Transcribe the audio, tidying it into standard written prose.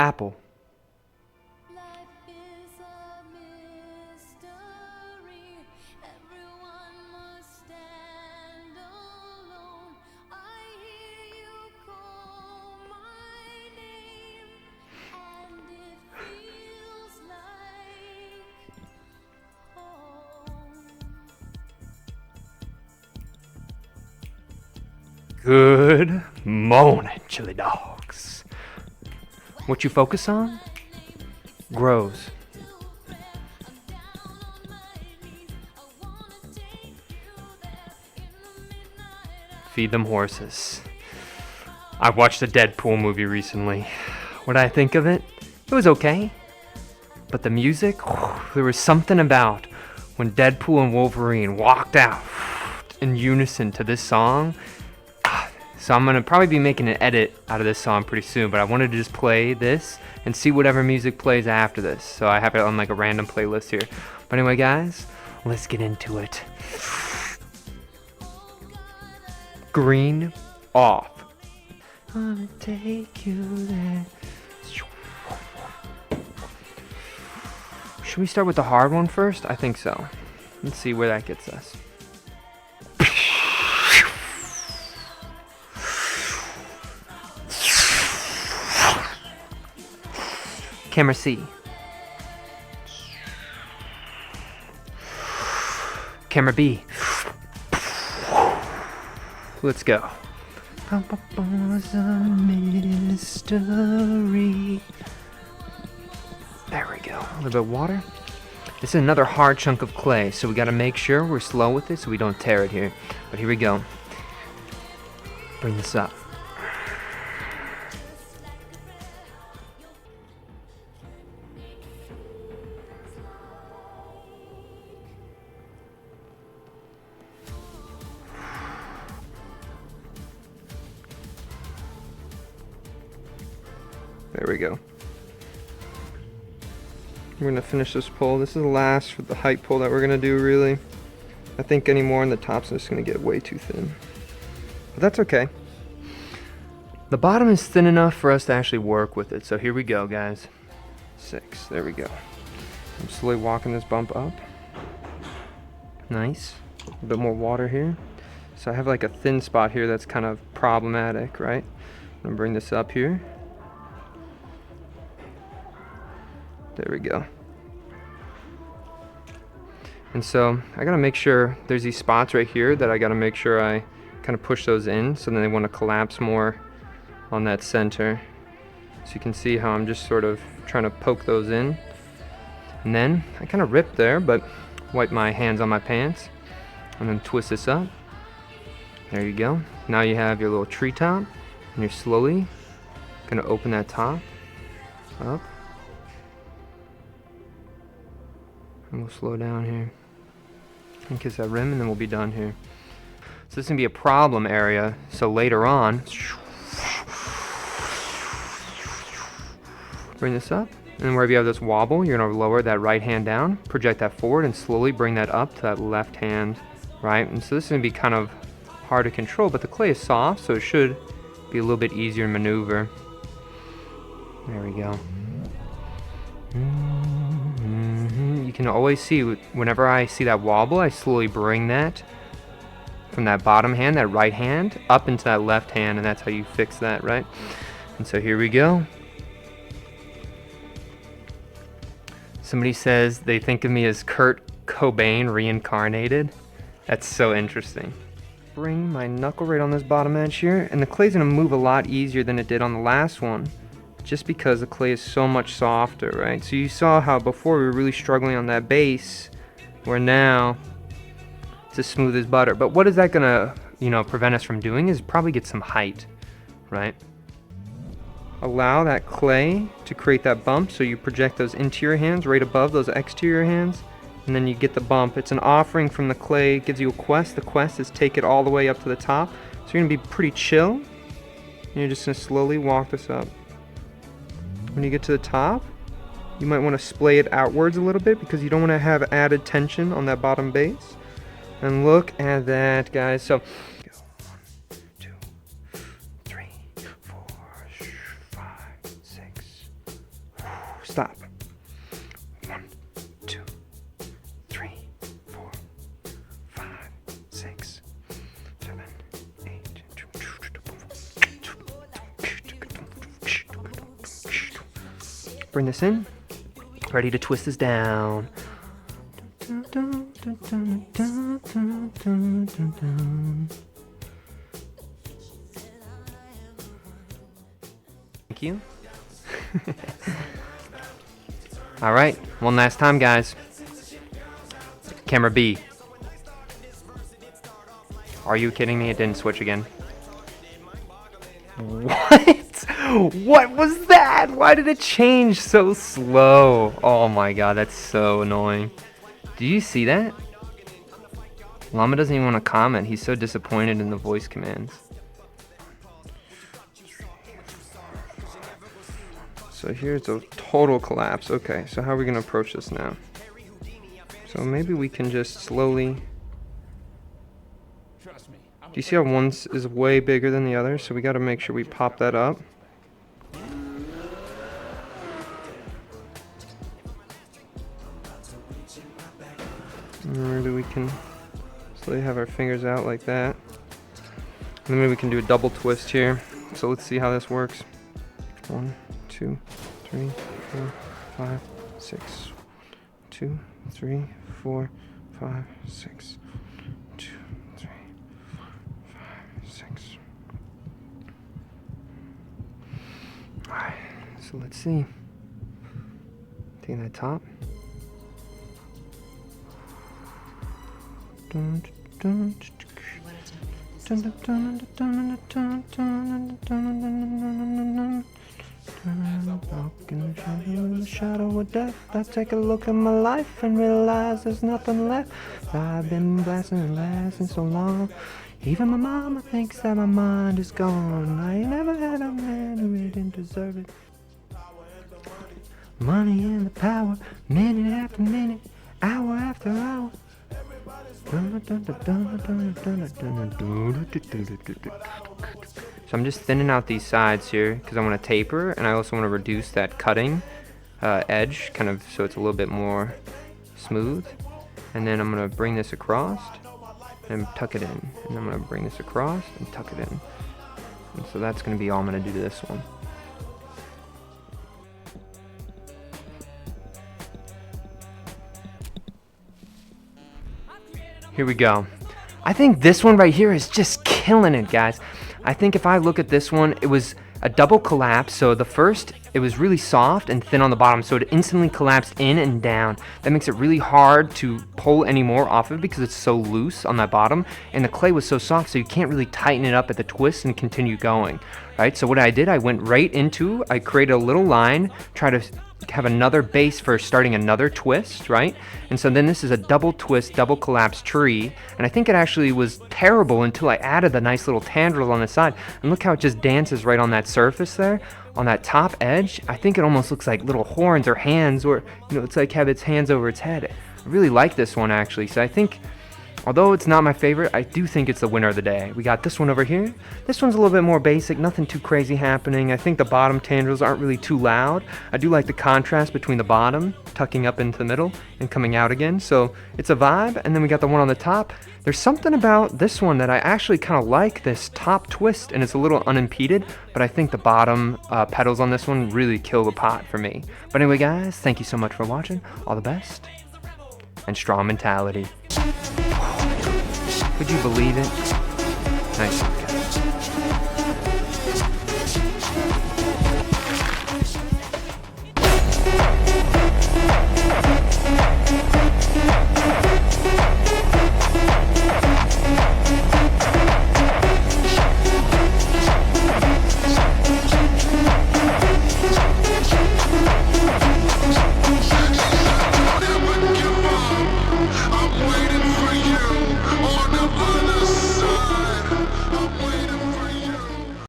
Apple. Good morning, chili dogs. What you focus on grows. Feed them horses. I watched the Deadpool movie recently. What did I think of it? It was okay. But the music, there was something about when Deadpool and Wolverine walked out in unison to this song. So I'm going to probably be making an edit out of this song pretty soon, but I wanted to just play this and see whatever music plays after this. So I have it on like a random playlist here. But anyway, guys, let's get into it. Green off. I'm gonna take you there. Should we start with the hard one first? I think so. Let's see where that gets us. Camera C. Camera B. Let's go. Papa's a mystery. There we go. A little bit of water. This is another hard chunk of clay, so we got to make sure we're slow with it so we don't tear it here. But here we go. Bring this up. There we go. We're going to finish this pull. This is the last for the height pull that we're going to do, really. I think any more in the top's just going to get way too thin. But that's okay. The bottom is thin enough for us to actually work with it. So here we go, guys. 6. There we go. I'm slowly walking this bump up. Nice. A bit more water here. So I have like a thin spot here that's kind of problematic, right? I'm going to bring this up here. There we go. And so I gotta make sure there's these spots right here that I gotta make sure I kind of push those in, so then they want to collapse more on that center. So you can see how I'm just sort of trying to poke those in. And then I kind of rip there, but wipe my hands on my pants and then twist this up. There you go. Now you have your little tree top, and you're slowly gonna open that top up. And we'll slow down here and kiss that rim, and then we'll be done here. So this is gonna be a problem area. So later on, bring this up, and wherever you have this wobble, you're gonna lower that right hand down, project that forward, and slowly bring that up to that left hand, right? And so this is gonna be kind of hard to control, but the clay is soft, so it should be a little bit easier to maneuver. There we go. You can always see, whenever I see that wobble, I slowly bring that from that bottom hand, that right hand, up into that left hand, and that's how you fix that, right? And so here we go. Somebody says they think of me as Kurt Cobain reincarnated. That's so interesting. Bring my knuckle right on this bottom edge here, and the clay's gonna move a lot easier than it did on the last one, just because the clay is so much softer, right? So you saw how before we were really struggling on that base, where now it's as smooth as butter. But what is that gonna, prevent us from doing is probably get some height, right? Allow that clay to create that bump, so you project those interior hands right above those exterior hands, and then you get the bump. It's an offering from the clay, it gives you a quest. The quest is take it all the way up to the top. So you're gonna be pretty chill, and you're just gonna slowly walk this up. When you get to the top, you might want to splay it outwards a little bit because you don't want to have added tension on that bottom base. And look at that, guys. So, go 1, 2, 3, 4, 5, 6, Stop. 1, 2, 3, 4, 5, 6, 7, 8. Bring this in. Ready to twist this down. Thank you. All right, one last time, guys. Camera B. Are you kidding me? It didn't switch again. What? What was that? Why did it change so slow? Oh my god, that's so annoying. Do you see that? Llama doesn't even want to comment. He's so disappointed in the voice commands. So here's a total collapse. Okay, so how are we going to approach this now? So maybe we can just slowly... Do you see how one is way bigger than the other? So we got to make sure we pop that up. Maybe we can slowly have our fingers out like that. And then maybe we can do a double twist here. So let's see how this works. 1, 2, 3, 4, 5, 6. 2, 3, 4, 5, 6. 2, 3, 4, 5, 6. Alright, so let's see. Taking that top. In the shadow of death, I take a look at my life and realize there's nothing left. I've been blasting and lasting so long. Even my mama thinks that my mind is gone. I ain't never had a man who really didn't deserve it. Money and the power, minute after minute, hour after hour. So I'm just thinning out these sides here because I want to taper, and I also want to reduce that cutting edge, kind of so it's a little bit more smooth. And then I'm going to bring this across and tuck it in. And I'm going to bring this across and tuck it in. And so that's going to be all I'm going to do to this one. Here we go. I think this one right here is just killing it, guys. I think if I look at this one, it was a double collapse. So the first, it was really soft and thin on the bottom, so it instantly collapsed in and down. That makes it really hard to pull any more off of it because it's so loose on that bottom, and the clay was so soft, so you can't really tighten it up at the twist and continue going, right? So what I did, I went right into, I created a little line, try to have another base for starting another twist, right? And so then this is a double twist, double collapse tree, and I think it actually was terrible until I added the nice little tendril on the side, and look how it just dances right on that surface there, on that top edge. I think it almost looks like little horns or hands, or, you know, it's like have its hands over its head. I really like this one actually, so I think, although it's not my favorite, I do think it's the winner of the day. We got this one over here. This one's a little bit more basic, nothing too crazy happening. I think the bottom tendrils aren't really too loud. I do like the contrast between the bottom, tucking up into the middle, and coming out again. So it's a vibe, and then we got the one on the top. There's something about this one that I actually kind of like, this top twist, and it's a little unimpeded, but I think the bottom petals on this one really kill the pot for me. But anyway, guys, thank you so much for watching. All the best, and strong mentality. Could you believe it? Nice.